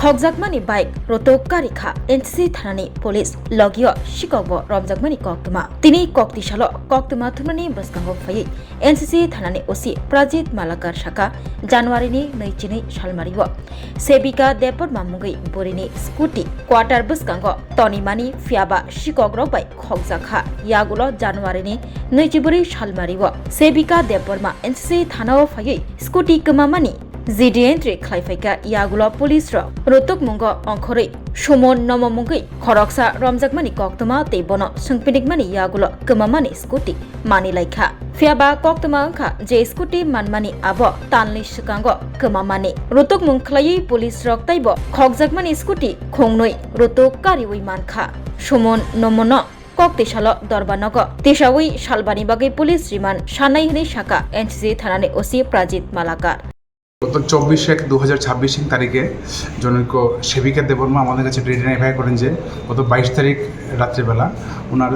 Khogjakmani bike Rotoka rikha NCC thanani police logio Sikhok Romjakkmani koktuma tini koktisalo koktuma thumani baskango phai NCC thanani osi Prajit Malakar shaka January ni 22 salmariwo Sebika depot mamungai borini Scooty quarter baskango tonimani fiaba Sikhok rok bai Khogjakha yagulo January ni 22 salmariwo Sebika depot ma NCC thanao phai Scooty kamamani ZDN3 Khlaifaika Yagulo Police Ro Rotok Mungo Ongkhorwi Shumon Nomo Mungi Khoroksa Romjakkmani Koktuma Tebono Sungpinikmani Yagulo Kamamani Scooty Mani Laikha Fiaba Koktuma Angkha Je Scooty Manmani Abo Tanli Shikango Kamamani Rotok Mung Khlai Police Rok Taibo Khogjakmani Scooty Khongnoi Rotok Kariwi Mankha Shumon Nomono Koktisalo Dorbanogo Tishawi Shalbani Bagi Police Riman Shanai Hini Shaka NCC Thanane Osi Prajit Malakar গত 24/1/2026 তারিখে জনৈক সেবিকা দেববর্মা আমাদের কাছে DBni করেন যে গত 22 তারিখ রাত্রিবেলা ওনার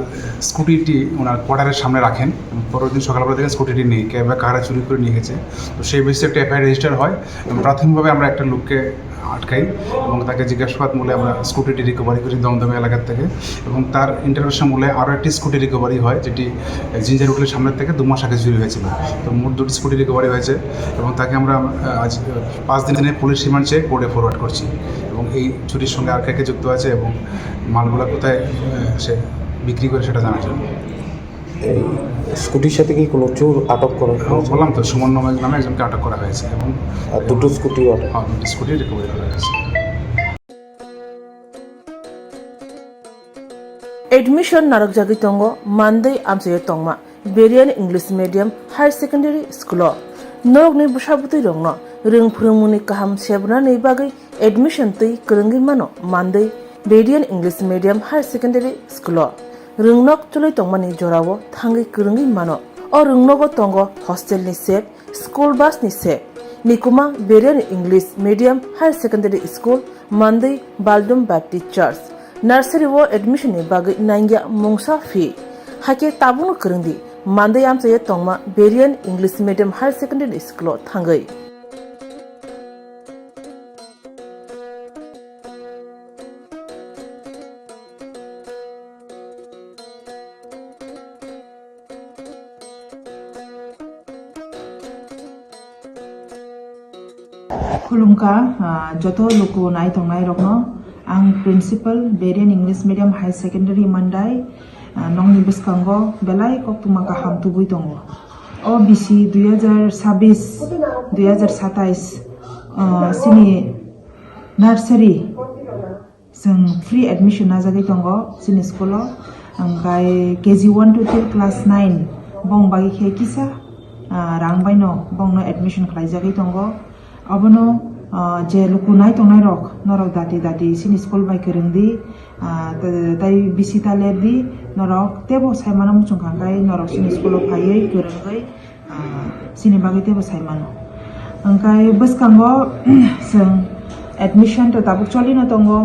স্কুটিটি ওনার কোয়ার্টারের সামনে রাখেন পরের দিন সকালবেলা থেকে স্কুটিটি নিয়ে ক্যাবে কারা চুরি করে নিয়ে গেছে তো সেই বেসিসে একটা এফআইআর রেজিস্টার হয় এবং প্রাথমিকভাবে আমরা একটা লোককে আটকাই এবং তাকে জিজ্ঞাসাবাদ মূলে আমরা স্কুটিটি রিকভারি করি দমদমে এলাকার থেকে এবং তার ইন্টারভিউশন মূলে আরও একটি স্কুটি রিকভারি হয় যেটি জিঞ্জার হোটেলের সামনের থেকে 2 মাস আগে চুরি হয়েছিল তো মোট 2টি স্কুটি রিকভারি হয়েছে এবং তাকে আমরা আজ 5 দিনের পুলিশ রিমান্ড চেয়ে কোর্টে ফরওয়ার্ড করছি এবং এই চুরির সঙ্গে আর কে যুক্ত আছে এবং মালগুলো কোথায় সে বিক্রি করে সেটা জানা যায়। এই স্কুটির সাথে কি কোনো চোর আটক করা হয়েছে? বললাম তো সুমন নামে একজনকে আটক করা হয়েছে এবং দুটো স্কুটি দুটি স্কুটি রিকভারি করা হয়েছে। Admission narok jagi tongo Monday amsaye tongma Berian English Medium Higher Secondary School norok ni busabuti rongno ring phurungmuni kaham sebna nei bagai admission tui krungi mano Monday Berian English Medium Higher Secondary School rungnok chuloi tongmani jorawo thangi krungi mano o rungnogo tongo hostel ni sep school bus ni sep nikuma Berian English Medium Higher Secondary School Monday Baldum Baptist Church Nursery wo admission ni bagai nangya mungsa fee hake tabung krungdi Monday amsaye tongma Berian English Medium Higher Secondary School thangai खुलुमका जतो लोको नाय तंगनाय रखनो आं principal Berian English Medium High Secondary Mandai नंगनि बसकांगो बेलाय कक्तुमा काहाम तुबुय तंगो ओ बिसि 2026-2027 सिनि नार्सारि जों फ्री एडमिशन नाजागै तंगो सिनि स्कुलाव ओमफ्राय केजि 1 to 2 क्लास 9 बं बागै खे किसा रांबायनो बंनो admission खालायजागै तंगो abono je lukunai tongnai rok norok dati sini school bai kerengdi tai bisita lerdi norok tebo saimano muchungkhangkai norok sini school phaiei kerengai sini bagai tebo saimano angkai baskango sing admission to tabuk cholino tongo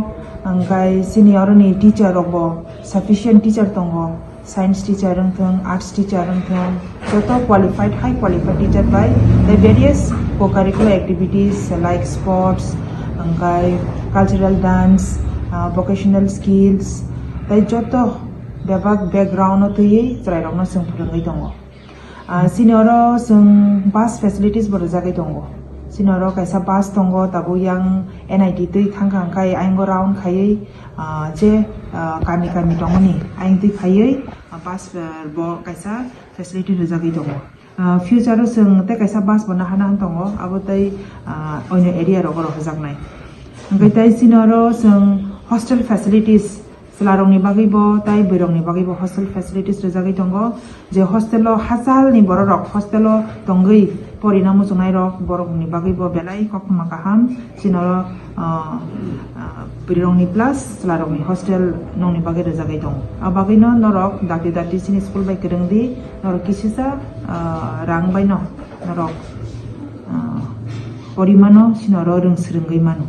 angkai sini oroni teacher rokbo sufficient teacher tongo science teacher rengthong arts teacher rengthong joto qualified high qualified teacher by the various co-curricular activities like sports cultural dance vocational skills tai joto bebak background tui trai rokno sing phurungai tongo sinoro sing bus facilities bo jagai tongo sinoro kaisa bus tongo tabu yang NIT tui thangkhangkai aingo round khaiei je kami tongoni aing tui khaiei bus bo kaisa facility jagai tongo future sing te kaisa bus bo nahana tongo abo tai oino area ro hojaknai angkai tai sinoro sing hostel facilities Selarongni bagi bo tai berongni bagi bo hostel facilities jagai tongo je hostelo hasal ni borok hostelo tongai porinamu sungai rok borokni bagi bo belai kokma kaham sinoro berongni plus selarongni hostel nongni bagi jagai tong abagi no norok dati sini school bai kerengdi norok kisisa rang bai no norok porimano sinoro rung srenggai mano